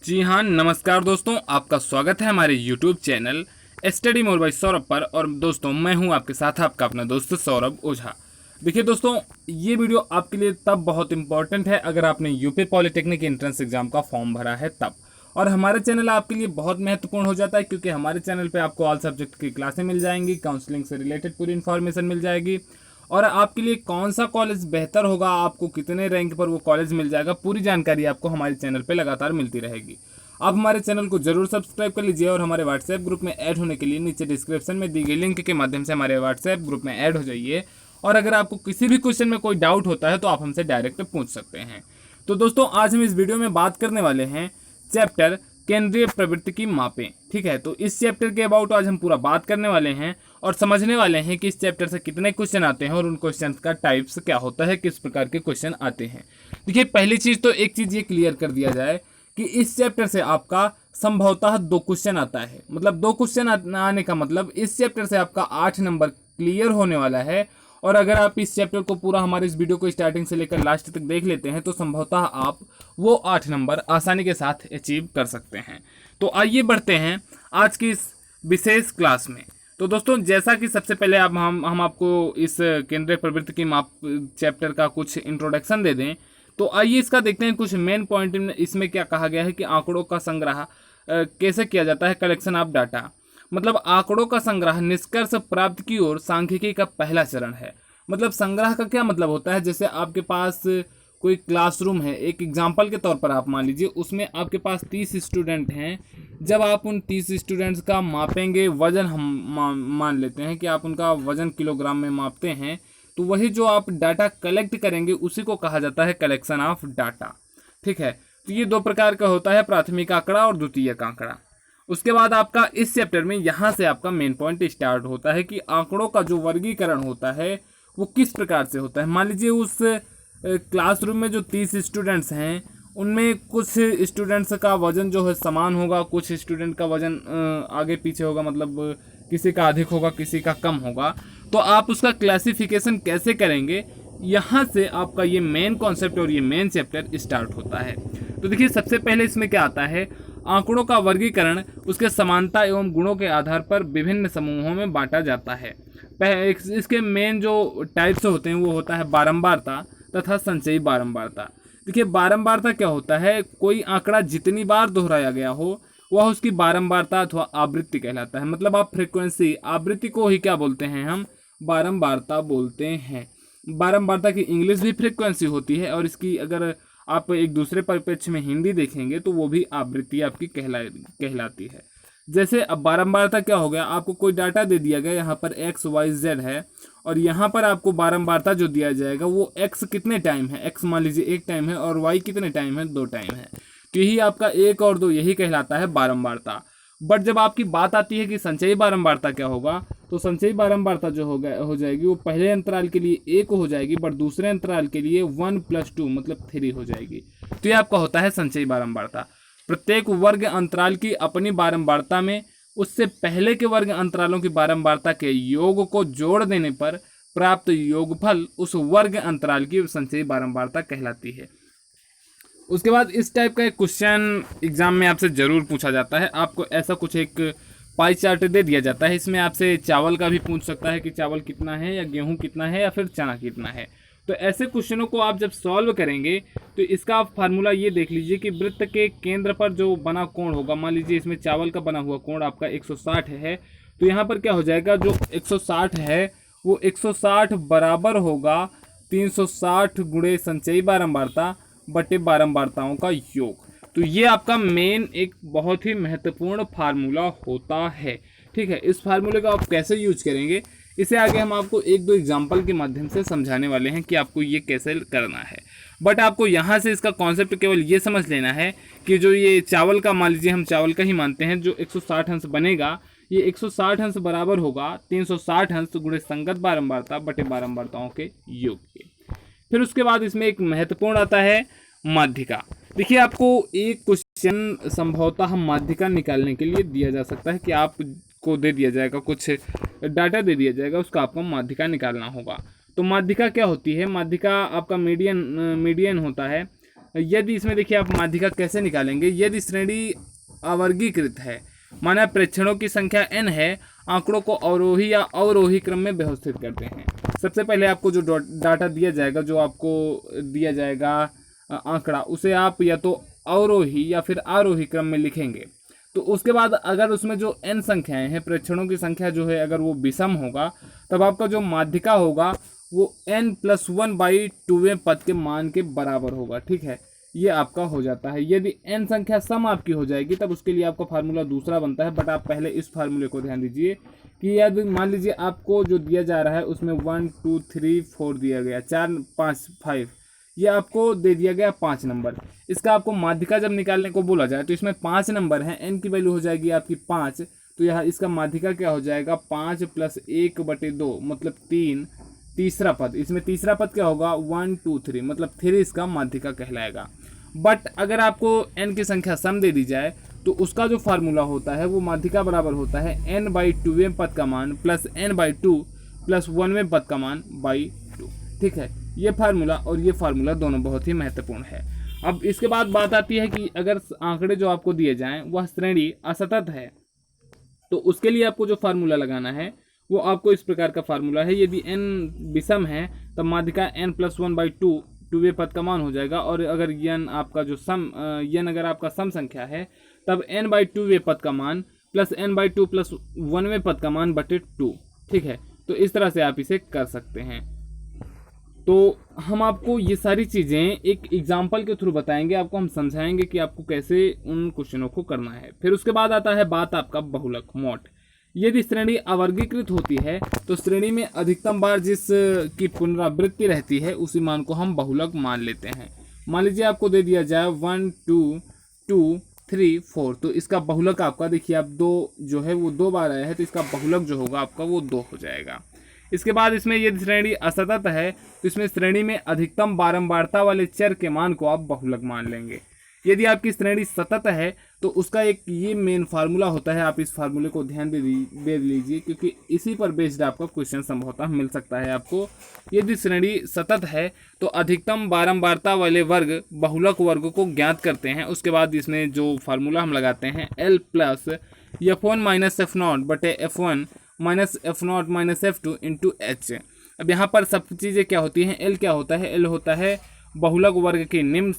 जी हाँ, नमस्कार दोस्तों, आपका स्वागत है हमारे YouTube channel study more by Saurabh पर। और दोस्तों, मैं हूं आपके साथ आपका अपना दोस्त सौरभ ओझा। देखिए दोस्तों, ये वीडियो आपके लिए तब बहुत इंपॉर्टेंट है अगर आपने यूपी पॉलिटेक्निक एंट्रेंस एग्जाम का फॉर्म भरा है तब। और हमारे चैनल आपके लिए बहुत महत्वपूर्ण हो जाता है क्योंकि हमारे चैनल पर आपको ऑल सब्जेक्ट की क्लासें मिल जाएंगी, काउंसलिंग से रिलेटेड पूरी इन्फॉर्मेशन मिल जाएगी और आपके लिए कौन सा कॉलेज बेहतर होगा, आपको कितने रैंक पर वो कॉलेज मिल जाएगा, पूरी जानकारी आपको हमारे चैनल पे लगातार मिलती रहेगी। आप हमारे चैनल को जरूर सब्सक्राइब कर लीजिए और हमारे व्हाट्सएप ग्रुप में ऐड होने के लिए नीचे डिस्क्रिप्शन में दी गई लिंक के माध्यम से हमारे व्हाट्सएप ग्रुप में ऐड हो जाइए। और अगर आपको किसी भी क्वेश्चन में कोई डाउट होता है तो आप हमसे डायरेक्ट पूछ सकते हैं। तो दोस्तों, आज हम इस वीडियो में बात करने वाले हैं चैप्टर केंद्रीय प्रवृत्ति की मापें। ठीक है, तो इस चैप्टर के अबाउट आज हम पूरा बात करने वाले हैं और समझने वाले हैं कि इस चैप्टर से कितने क्वेश्चन आते हैं और उन क्वेश्चन का टाइप्स क्या होता है, किस प्रकार के क्वेश्चन आते हैं। देखिए, पहली चीज तो एक चीज ये क्लियर कर दिया जाए कि इस चैप्टर से आपका संभवतः 2 क्वेश्चन आता है। मतलब 2 क्वेश्चन आने का मतलब इस चैप्टर से आपका 8 नंबर क्लियर होने वाला है। और अगर आप इस चैप्टर को पूरा हमारे इस वीडियो को स्टार्टिंग से लेकर लास्ट तक देख लेते हैं तो संभवतः आप वो 8 नंबर आसानी के साथ अचीव कर सकते हैं। तो आइए बढ़ते हैं आज की इस विशेष क्लास में। तो दोस्तों, जैसा कि सबसे पहले अब हम आपको इस केंद्रीय प्रवृत्ति की माप चैप्टर का कुछ इंट्रोडक्शन दे दें, तो आइए इसका देखते हैं कुछ मेन पॉइंट। इसमें क्या कहा गया है कि आंकड़ों का संग्रह कैसे किया जाता है, कलेक्शन ऑफ डाटा। मतलब आंकड़ों का संग्रह निष्कर्ष प्राप्त की ओर सांख्यिकी का पहला चरण है। मतलब संग्रह का क्या मतलब होता है, जैसे आपके पास कोई क्लासरूम है, एक एग्जाम्पल के तौर पर आप मान लीजिए उसमें आपके पास 30 स्टूडेंट हैं। जब आप उन 30 स्टूडेंट्स का मापेंगे वजन, हम मान लेते हैं कि आप उनका वजन किलोग्राम में मापते हैं, तो वही जो आप डाटा कलेक्ट करेंगे उसी को कहा जाता है कलेक्शन ऑफ डाटा। ठीक है, तो ये 2 प्रकार का होता है, प्राथमिक आंकड़ा और द्वितीयक आंकड़ा। उसके बाद आपका इस चैप्टर में यहाँ से आपका मेन पॉइंट स्टार्ट होता है कि आंकड़ों का जो वर्गीकरण होता है वो किस प्रकार से होता है। मान लीजिए उस क्लासरूम में जो 30 स्टूडेंट्स हैं उनमें कुछ स्टूडेंट्स का वजन जो है समान होगा, कुछ स्टूडेंट का वजन आगे पीछे होगा, मतलब किसी का अधिक होगा किसी का कम होगा। तो आप उसका क्लासिफिकेशन कैसे करेंगे, यहाँ से आपका ये मेन कॉन्सेप्ट और ये मेन चैप्टर स्टार्ट होता है। तो देखिए, सबसे पहले इसमें क्या आता है, आंकड़ों का वर्गीकरण उसके समानता एवं गुणों के आधार पर विभिन्न समूहों में बांटा जाता है। इसके मेन जो टाइप्स होते हैं वो होता है बारंबारता तथा संचयी बारंबारता। देखिए, बारंबारता क्या होता है, कोई आंकड़ा जितनी बार दोहराया गया हो वह उसकी बारंबारता अथवा आवृत्ति कहलाता है। मतलब आप फ्रीक्वेंसी, आवृत्ति को ही क्या बोलते हैं, हम बारंबारता बोलते हैं। बारंबारता की इंग्लिश भी फ्रीक्वेंसी होती है और इसकी अगर आप एक दूसरे परिप्रेक्ष्य में हिंदी देखेंगे तो वो भी आवृत्ति आपकी कहलाती है। जैसे अब बारंबारता क्या हो गया, आपको कोई डाटा दे दिया गया, यहाँ पर x y z है और यहाँ पर आपको बारंबारता जो दिया जाएगा वो x कितने टाइम है, x मान लीजिए 1 टाइम है और y कितने टाइम है, 2 टाइम है। तो यही आपका 1 और 2 यही कहलाता है बारंबारता। बट जब आपकी बात आती है कि संचयी बारंबारता क्या होगा, तो संचयी बारंबारता जो हो जाएगी वो पहले अंतराल के लिए 1 हो जाएगी, बट दूसरे अंतराल के लिए 1 + 2 मतलब 3 हो जाएगी। तो ये आपका होता है संचयी बारंबारता। प्रत्येक वर्ग अंतराल की अपनी बारंबारता में उससे पहले के वर्ग अंतरालों की बारंबारता के योग को जोड़ देने पर प्राप्त योगफल उस वर्ग अंतराल की संचयी बारंबारता कहलाती है। उसके बाद इस टाइप का एक क्वेश्चन एग्जाम में आपसे जरूर पूछा जाता है। आपको ऐसा कुछ एक पाई चार्ट दे दिया जाता है, इसमें आपसे चावल का भी पूछ सकता है कि चावल कितना है या गेहूं कितना है या फिर चना कितना है। तो ऐसे क्वेश्चनों को आप जब सॉल्व करेंगे तो इसका आप फार्मूला ये देख लीजिए कि वृत्त के केंद्र पर जो बना कोण होगा, मान लीजिए इसमें चावल का बना हुआ कोण आपका 160 है, तो यहाँ पर क्या हो जाएगा, जो 160 है वो 160 बराबर होगा 360 गुणे संचयी बारंबारता बटे बारंबारताओं का योग। तो ये आपका मेन एक बहुत ही महत्वपूर्ण फार्मूला होता है। ठीक है, इस फार्मूले का आप कैसे यूज करेंगे इसे आगे हम आपको 1-2 एग्जाम्पल के माध्यम से समझाने वाले हैं कि आपको ये कैसे करना है। बट आपको यहाँ से इसका कॉन्सेप्ट केवल ये समझ लेना है कि जो ये चावल का, मान लीजिए हम चावल का ही मानते हैं, जो 160 अंश बनेगा ये 160 अंश बराबर होगा 360 अंश गुणे संगत बारंबारता बटे बारंबारताओं के योग के। फिर उसके बाद इसमें एक महत्वपूर्ण आता है माध्यिका। देखिए, आपको एक क्वेश्चन संभवतः माध्यिका निकालने के लिए दिया जा सकता है कि आपको दे दिया जाएगा, कुछ डाटा दे दिया जाएगा, उसका आपको माध्यिका निकालना होगा। तो माध्यिका क्या होती है, माध्यिका आपका मीडियन होता है यदि इसमें देखिए आप माध्यिका कैसे निकालेंगे, यदि श्रेणी अवर्गीकृत है, माना प्रेक्षणों की संख्या n है, आंकड़ों को अवरोही या अवरोही क्रम में व्यवस्थित करते हैं। सबसे पहले आपको जो डाटा दिया जाएगा, जो आपको दिया जाएगा आंकड़ा, उसे आप या तो अवरोही या फिर आरोही क्रम में लिखेंगे। तो उसके बाद अगर उसमें जो n संख्याएं हैं, प्रेक्षणों की संख्या जो है अगर वो विषम होगा, तब आपका जो माध्यिका होगा वो n+1/2वें पद के मान के बराबर होगा। ठीक है, ये आपका हो जाता है। यदि n संख्या सम आपकी हो जाएगी तब उसके लिए आपका फार्मूला दूसरा बनता है, बट आप पहले इस फार्मूले को ध्यान दीजिए कि यदि मान लीजिए आपको जो दिया जा रहा है उसमें 1 2 3 4 दिया गया, 4 5 5, ये आपको दे दिया गया 5 नंबर। इसका आपको माध्यिका जब निकालने को बोला जाए तो इसमें 5 नंबर हैं, n की वैल्यू हो जाएगी आपकी 5, तो यहाँ इसका माध्यिका क्या हो जाएगा 5 + 1/2 मतलब 3। तीसरा पद, इसमें तीसरा पद क्या होगा 1 2 3 मतलब 3 इसका माध्यिका कहलाएगा। बट अगर आपको n की संख्या सम दे दी जाए तो उसका जो फार्मूला होता है वो माध्यिका बराबर होता है n/2वें पद का मान प्लस n/2 प्लस 1वें पद का मान बाई 2। ठीक है, ये फार्मूला और ये फार्मूला दोनों बहुत ही महत्वपूर्ण है। अब इसके बाद बात आती है कि अगर आंकड़े जो आपको दिए जाएं वह श्रेणी असतत है, तो उसके लिए आपको जो फार्मूला लगाना है वो आपको इस प्रकार का फार्मूला है। यदि n विषम है तब माध्यिका n+1/2 2वें पद का मान हो जाएगा, और अगर n आपका जो n अगर आपका सम संख्या है तब n/2वें पद का मान प्लस n/2 प्लस 1वें पद का मान बटे 2। ठीक है, तो इस तरह से आप इसे कर सकते हैं। तो हम आपको ये सारी चीज़ें एक एग्जाम्पल के थ्रू बताएंगे, आपको हम समझाएंगे कि आपको कैसे उन क्वेश्चनों को करना है। फिर उसके बाद आता है बात आपका बहुलक मोड। यदि श्रेणी अवर्गीकृत होती है तो श्रेणी में अधिकतम बार जिस की पुनरावृत्ति रहती है उसी मान को हम बहुलक मान लेते हैं। मान लीजिए आपको दे दिया जाए 1 2 2 3 4, तो इसका बहुलक आपका देखिए आप 2 जो है वो 2 बार आया है, तो इसका बहुलक जो होगा आपका वो 2 हो जाएगा। इसके बाद इसमें यदि श्रेणी असतत है तो इसमें श्रेणी में अधिकतम बारंबारता वाले चर के मान को आप बहुलक मान लेंगे। यदि आपकी श्रेणी सतत है तो उसका एक ये मेन फार्मूला होता है, आप इस फार्मूले को ध्यान दे लीजिए क्योंकि इसी पर बेस्ड आपका क्वेश्चन संभवतः मिल सकता है आपको। यदि श्रेणी सतत है तो अधिकतम बारंबारता वाले वर्ग बहुलक वर्ग को ज्ञात करते हैं। उसके बाद इसमें जो फार्मूला हम लगाते हैं L प्लस F1 - F0 बटे F1 minus F0 minus F2 into H। अब यहाँ पर सब चीज़ें क्या होती हैं, L क्या होता है, L होता है बहुलक वर्ग की निम्न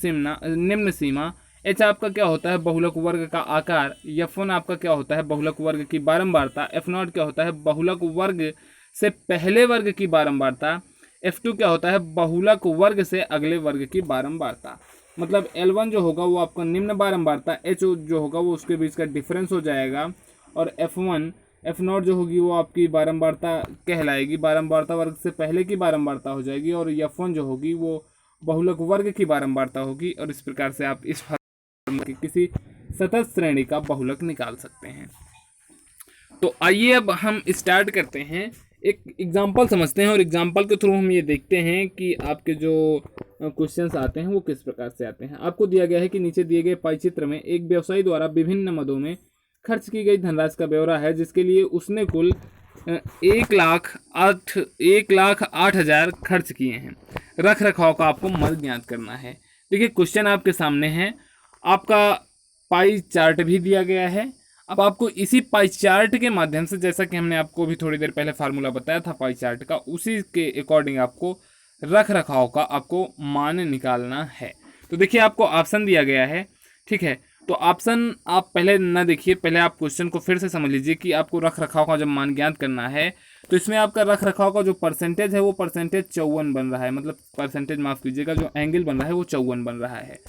सीमा, H आपका क्या होता है बहुलक वर्ग का आकार, F1 आपका क्या होता है बहुलक वर्ग की बारंबारता, F0 क्या होता है बहुलक वर्ग से पहले वर्ग की बारंबारता, F2 क्या होता है बहुलक वर्ग से अगले वर्ग की बारंबारता। मतलब L1 जो होगा वो आपका निम्न बारंबारता, H जो होगा वो उसके बीच का डिफरेंस हो जाएगा, और F1 F0 जो होगी वो आपकी बारंबारता कहलाएगी, बारंबारता वर्ग से पहले की बारंबारता हो जाएगी, और F1 जो होगी वो बहुलक वर्ग की बारंबारता होगी। और इस प्रकार से आप इस फार्मूले की किसी सतत श्रेणी का बहुलक निकाल सकते हैं। तो आइए अब हम स्टार्ट करते हैं, एक एग्जाम्पल समझते हैं और एग्जाम्पल के थ्रू हम ये देखते हैं कि आपके जो क्वेश्चंस आते हैं वो किस प्रकार से आते हैं। आपको दिया गया है कि नीचे दिए गए पाई चित्र में एक व्यवसायी द्वारा विभिन्न मदों में खर्च की गई धनराशि का ब्यौरा है, जिसके लिए उसने कुल 1,08,000 खर्च किए हैं। रख रखाव का आपको मद ज्ञात करना है। देखिए क्वेश्चन आपके सामने है, आपका पाई चार्ट भी दिया गया है। अब आपको इसी पाई चार्ट के माध्यम से, जैसा कि हमने आपको भी थोड़ी देर पहले फार्मूला बताया था पाई चार्ट का, उसी के अकॉर्डिंग आपको रख रखाव का आपको मान निकालना है। तो देखिए आपको ऑप्शन दिया गया है, ठीक है। तो ऑप्शन आप पहले ना देखिए, पहले आप क्वेश्चन को फिर से समझ लीजिए कि आपको रख रखाव का जब मान ज्ञात करना है तो इसमें आपका रख रखाव का जो परसेंटेज है वो परसेंटेज 54 बन रहा है, मतलब परसेंटेज माफ़ कीजिएगा, जो एंगल बन रहा है वो 54 बन रहा है।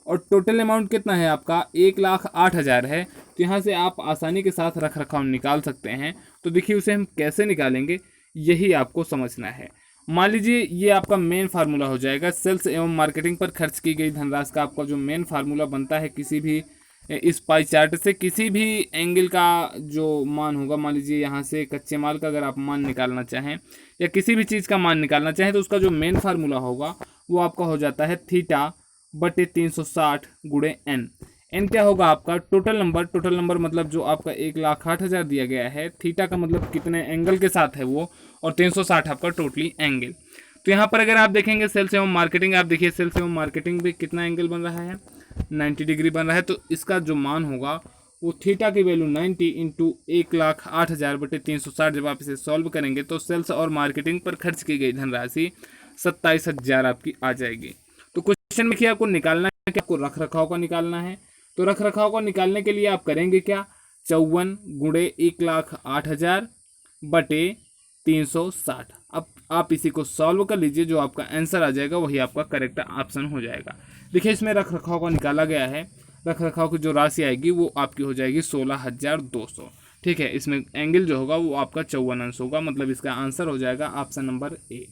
और टोटल अमाउंट कितना है आपका 1,08,000 है। तो यहाँ से आप आसानी के साथ रख रखाव निकाल सकते हैं। तो देखिए उसे हम कैसे निकालेंगे यही आपको समझना है। मान लीजिए ये आपका मेन फार्मूला हो जाएगा, सेल्स एवं मार्केटिंग पर खर्च की गई धनराशि का आपका जो मेन फार्मूला बनता है किसी भी इस पाई चार्ट से किसी भी एंगल का जो मान होगा, मान लीजिए यहाँ से कच्चे माल का अगर आप मान निकालना चाहें या किसी भी चीज़ का मान निकालना चाहें तो उसका जो मेन फार्मूला होगा वो आपका हो जाता है θ/360 × n। n क्या होगा आपका टोटल नंबर मतलब जो आपका 1,08,000 दिया गया है, थीटा का मतलब कितने एंगल के साथ है वो, और 360 आपका टोटली एंगल। तो यहाँ पर अगर आप देखेंगे सेल्स एवं मार्केटिंग, आप देखिए सेल्स एवं मार्केटिंग भी कितना एंगल बन रहा है, 90 डिग्री बन रहा है। तो इसका जो मान होगा वो थीटा की वैल्यू 90 इंटू 1,08,000/360, जब आप इसे सॉल्व करेंगे तो सेल्स और मार्केटिंग पर खर्च की गई धनराशि 27,000 आपकी आ जाएगी। तो क्वेश्चन में देखिए आपको निकालना है कि आपको रख रखाव का निकालना है। तो रख रखाव का निकालने के लिए आप करेंगे क्या, 54 गुणे 1,08,000/360। अब आप इसी को सॉल्व कर लीजिए, जो आपका आंसर आ जाएगा वही आपका करेक्ट ऑप्शन हो जाएगा। देखिए इसमें रख रखाव का निकाला गया है, रख रखाव की जो राशि आएगी वो आपकी हो जाएगी 16,200। ठीक है, इसमें एंगल जो होगा वो आपका 54 अंश होगा, मतलब इसका आंसर हो जाएगा ऑप्शन नंबर ए।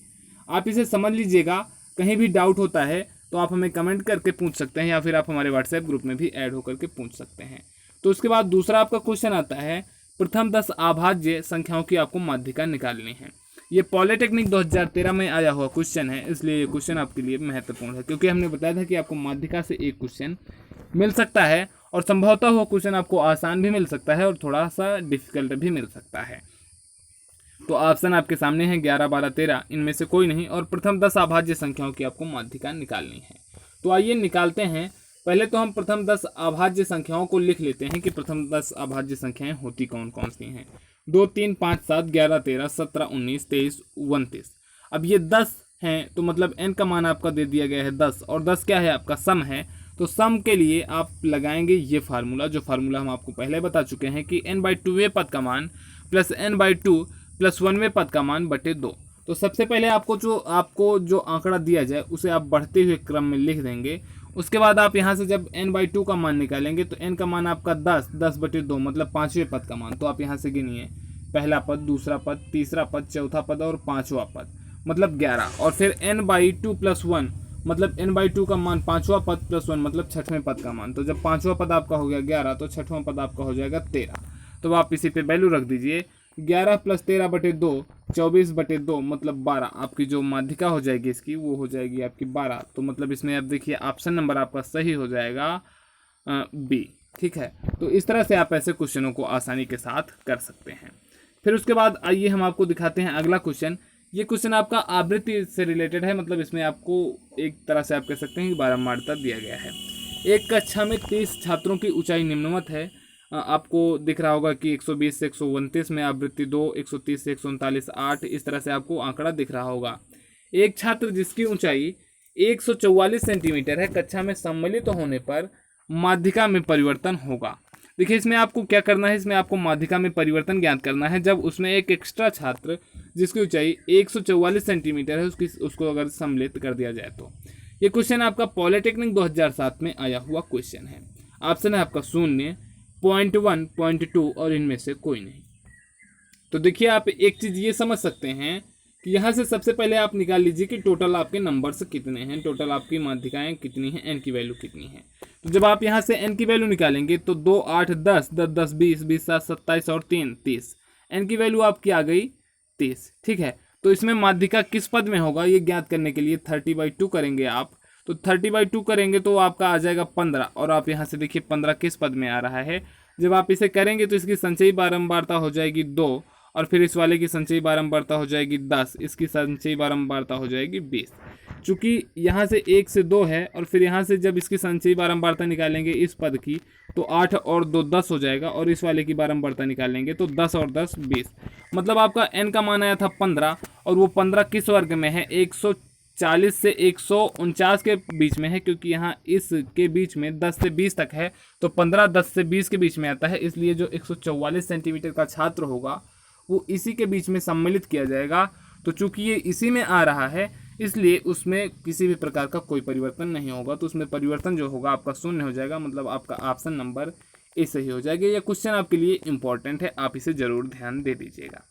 आप इसे समझ लीजिएगा, कहीं भी डाउट होता है तो आप हमें कमेंट करके पूछ सकते हैं, या फिर आप हमारे व्हाट्सएप ग्रुप में भी ऐड होकर के पूछ सकते हैं। तो उसके बाद दूसरा आपका क्वेश्चन आता है, प्रथम 10 अभाज्य संख्याओं की आपको माध्यिका निकालनी है। ये पॉलिटेक्निक 2013 में आया हुआ क्वेश्चन है, इसलिए ये क्वेश्चन आपके लिए महत्वपूर्ण है, क्योंकि हमने बताया था कि आपको माध्यिका से एक क्वेश्चन मिल सकता है, और संभवतः वो क्वेश्चन आपको आसान भी मिल सकता है और थोड़ा सा डिफिकल्ट भी मिल सकता है। तो ऑप्शन आपके सामने है 11, 12, 13, इनमें से कोई नहीं, और प्रथम 10 अभाज्य संख्याओं की आपको माध्यिका निकालनी है। तो आइए निकालते हैं। पहले तो हम प्रथम 10 अभाज्य संख्याओं को लिख लेते हैं कि प्रथम 10 अभाज्य संख्याएं होती कौन कौन सी हैं। 2, 3, 5, 7, 11, 13, 17, 19, 23, 29। अब ये 10 हैं, तो मतलब n का मान आपका दे दिया गया है 10, और 10 क्या है आपका सम है। तो सम के लिए आप लगाएंगे ये फार्मूला, जो फार्मूला हम आपको पहले बता चुके हैं कि n/2वें पद का मान प्लस n/2 प्लस 1वें पद का मान बटे 2। तो सबसे पहले आपको जो आंकड़ा दिया जाए उसे आप बढ़ते हुए क्रम में लिख देंगे। उसके बाद आप यहाँ से जब n/2 का मान निकालेंगे तो n का मान आपका 10/2 मतलब 5वें पद का मान। तो आप यहाँ से गिनिए, पहला पद, दूसरा पद, तीसरा पद, चौथा पद और 5वां पद, मतलब 11। और फिर n/2 प्लस 1 मतलब n/2 का मान 5वां पद प्लस 1 मतलब 6वें पद का मान। तो जब 5वां पद आपका हो गया 11 तो 6वां पद आपका हो जाएगा 13। तो आप इसी पे वैल्यू रख दीजिए, 11 प्लस 13/2 24/2 मतलब 12। आपकी जो माध्यिका हो जाएगी इसकी वो हो जाएगी आपकी 12। तो मतलब इसमें आप देखिए ऑप्शन नंबर आपका सही हो जाएगा बी। ठीक है, तो इस तरह से आप ऐसे क्वेश्चनों को आसानी के साथ कर सकते हैं। फिर उसके बाद आइए हम आपको दिखाते हैं अगला क्वेश्चन। ये क्वेश्चन आपका आवृत्ति से रिलेटेड है, मतलब इसमें आपको एक तरह से आप कह सकते हैं कि बारंबारता दिया गया है। एक कक्षा में 30 छात्रों की ऊंचाई निम्नवत है। आपको दिख रहा होगा कि 120 से 129 में, आवृत्ति 2 130 से 139 8, इस तरह से आपको आंकड़ा दिख रहा होगा। एक छात्र जिसकी ऊंचाई 144 सेंटीमीटर है, कक्षा में सम्मिलित होने पर माध्यिका में परिवर्तन होगा। देखिए इसमें आपको क्या करना है, इसमें आपको माध्यिका में परिवर्तन ज्ञात करना है जब उसमें एक एक्स्ट्रा छात्र जिसकी ऊंचाई 144 सेंटीमीटर है उसको अगर सम्मिलित कर दिया जाए। तो ये क्वेश्चन आपका पॉलिटेक्निक 2007 में आया हुआ क्वेश्चन है। ऑप्शन है आपका 0, 0.1, 0.2 और इनमें से कोई नहीं। तो देखिए आप एक चीज़ ये समझ सकते हैं कि यहाँ से सबसे पहले आप निकाल लीजिए कि टोटल आपके नंबर्स कितने हैं, टोटल आपकी माध्यिकाएं कितनी हैं, n की वैल्यू कितनी है। तो जब आप यहाँ से n की वैल्यू निकालेंगे तो 2, 8, 10, 10, 10, 20, 20, 7, 27 और 3, 30। n की वैल्यू आपकी आ गई 30। ठीक है, तो इसमें माध्यिका किस पद में होगा ये ज्ञात करने के लिए 30/2 करेंगे आप। तो 30/2 करेंगे तो आपका आ जाएगा 15, और आप यहाँ से देखिए 15 किस पद में आ रहा है। जब आप इसे करेंगे तो इसकी संचयी बारंबारता हो जाएगी 2, और फिर इस वाले की संचयी बारंबारता हो जाएगी 10, इसकी संचयी बारंबारता हो जाएगी 20। चूँकि यहाँ से 1 से 2 है, और फिर यहाँ से जब इसकी संचयी बारंबारता निकालेंगे इस पद की तो 8 और 2 10 हो जाएगा, और इस वाले की बारंबारता निकालेंगे तो 10 और 10 20। मतलब आपका n का मान आया था 15, और वो 15 किस वर्ग में है, 140 से 149 के बीच में है, क्योंकि यहाँ इसके बीच में 10 से 20 तक है। तो 15 10 से 20 के बीच में आता है, इसलिए जो 144 सेंटीमीटर का छात्र होगा वो इसी के बीच में सम्मिलित किया जाएगा। तो चूंकि ये इसी में आ रहा है इसलिए उसमें किसी भी प्रकार का कोई परिवर्तन नहीं होगा। तो उसमें परिवर्तन जो होगा आपका 0 हो जाएगा, मतलब आपका ऑप्शन नंबर ए सही हो जाएगा। यह क्वेश्चन आपके लिए इंपॉर्टेंट है, आप इसे जरूर ध्यान दे दीजिएगा।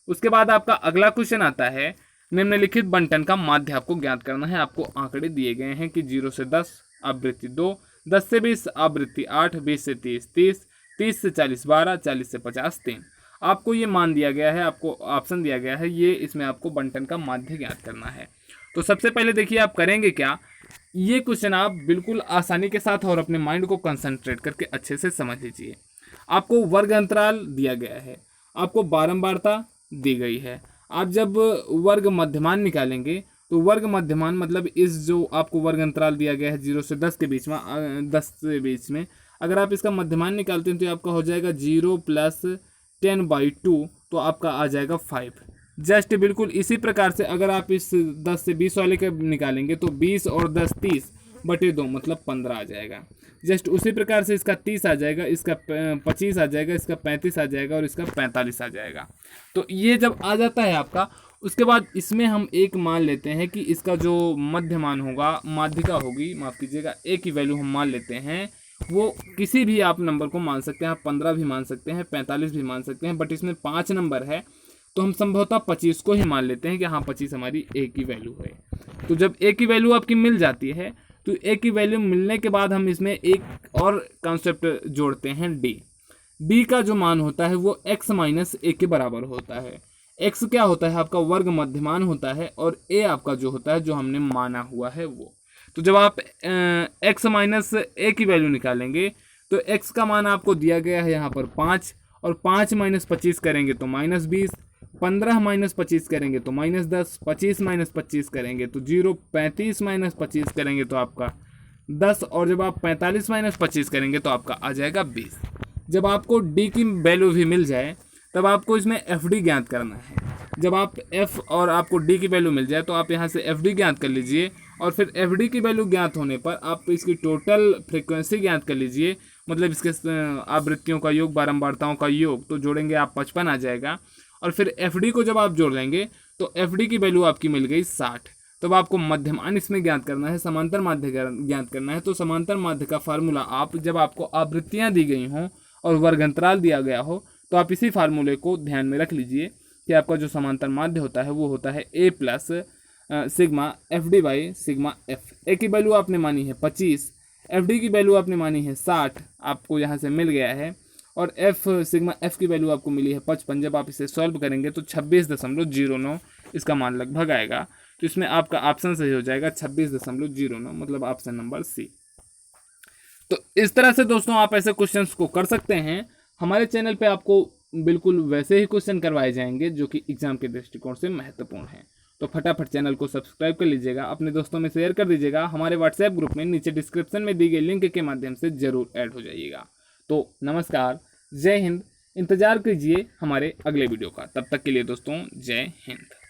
उसके बाद आपका अगला क्वेश्चन आता है, निम्नलिखित बंटन का माध्य आपको ज्ञात करना है। आपको आंकड़े दिए गए हैं कि 0 से 10 आवृत्ति 2, 10 से 20 आवृत्ति 8, 20 से 30 30, 30 से 40 12, 40 से 50 3। आपको ये मान दिया गया है, आपको ऑप्शन दिया गया है, ये इसमें आपको बंटन का माध्य ज्ञात करना है। तो सबसे पहले देखिए आप करेंगे क्या, ये क्वेश्चन आप बिल्कुल आसानी के साथ और अपने माइंड को कंसंट्रेट करके अच्छे से समझ लीजिए। आपको वर्ग अंतराल दिया गया है, आपको बारंबारता दी गई है। आप जब वर्ग मध्यमान निकालेंगे तो वर्ग मध्यमान मतलब इस जो आपको वर्ग अंतराल दिया गया है 0 से 10 के बीच में, 10 से बीच में, अगर आप इसका मध्यमान निकालते हैं तो ये आपका हो जाएगा 0 + 10/2, तो आपका आ जाएगा 5। जस्ट बिल्कुल इसी प्रकार से अगर आप इस 10 से 20 वाले का निकालेंगे तो 20 और 10 30/2 मतलब 15 आ जाएगा। जस्ट उसी प्रकार से इसका 30 आ जाएगा, इसका 25 आ जाएगा, इसका 35 आ जाएगा और इसका 45 आ जाएगा। तो ये जब आ जाता है आपका, उसके बाद इसमें हम एक मान लेते हैं कि इसका जो मध्यमान होगा, माध्यिका होगी, माफ़ कीजिएगा, ए की वैल्यू हम मान लेते हैं, वो किसी भी आप नंबर को मान सकते हैं। आप 15 भी मान सकते हैं, 45 भी मान सकते हैं, बट इसमें 5 नंबर है तो हम संभवतः 25 को ही मान लेते हैं कि हाँ 25 हमारी ए की वैल्यू है। तो जब ए की वैल्यू आपकी मिल जाती है तो ए की वैल्यू मिलने के बाद हम इसमें एक और कॉन्सेप्ट जोड़ते हैं, डी का जो मान होता है वो x - a के बराबर होता है। x क्या होता है, आपका वर्ग मध्यमान होता है, और a आपका जो होता है जो हमने माना हुआ है वो। तो जब आप x - a की वैल्यू निकालेंगे तो x का मान आपको दिया गया है यहाँ पर 5, और 5 - 25 करेंगे तो -20, 15 - 25 करेंगे तो -10, 25 - 25 करेंगे तो 0, 35 - 25 करेंगे तो आपका 10, और जब आप 45 - 25 करेंगे तो आपका आ जाएगा 20। जब आपको डी की वैल्यू भी मिल जाए तब आपको इसमें एफ डी ज्ञात करना है। जब आप एफ और आपको डी की वैल्यू मिल जाए तो आप यहाँ से एफ डी ज्ञात कर लीजिए, और फिर एफ डी की वैल्यू ज्ञात होने पर आप इसकी टोटल फ्रीक्वेंसी ज्ञात कर लीजिए, मतलब इसके आवृत्तियों का योग, बारंबारताओं का योग, तो जोड़ेंगे आप 55 आ जाएगा। और फिर एफ डी को जब आप जोड़ लेंगे तो एफ डी की वैल्यू आपकी मिल गई 60। तब आपको मध्यमान इसमें ज्ञात करना है, समांतर माध्य ज्ञात करना है। तो समांतर माध्य का फार्मूला आप, जब आपको आवृत्तियाँ दी गई हों और वर्ग अंतराल दिया गया हो, तो आप इसी फार्मूले को ध्यान में रख लीजिए कि आपका जो समांतर माध्य होता है वो होता है a + sigma F D by sigma F. A की वैल्यू आपने मानी है 25, एफ डी की वैल्यू आपने मानी है 60, आपको यहाँ से मिल गया है, और एफ सिग्मा एफ की वैल्यू आपको मिली है 55। जब आप इसे सॉल्व करेंगे तो 26.09 इसका मान लगभग आएगा। तो इसमें आपका ऑप्शन सही हो जाएगा 26.09, मतलब ऑप्शन नंबर सी। तो इस तरह से दोस्तों आप ऐसे क्वेश्चंस को कर सकते हैं। हमारे चैनल पे आपको बिल्कुल वैसे ही क्वेश्चन करवाए जाएंगे जो कि एग्जाम के दृष्टिकोण से महत्वपूर्ण हैं। तो फटाफट चैनल को सब्सक्राइब कर लीजिएगा, अपने दोस्तों में शेयर कर दीजिएगा, हमारे व्हाट्सएप ग्रुप में नीचे डिस्क्रिप्शन में दी गई लिंक के माध्यम से जरूर ऐड हो जाइएगा। तो नमस्कार, जय हिंद। इंतजार कीजिए हमारे अगले वीडियो का। तब तक के लिए दोस्तों जय हिंद।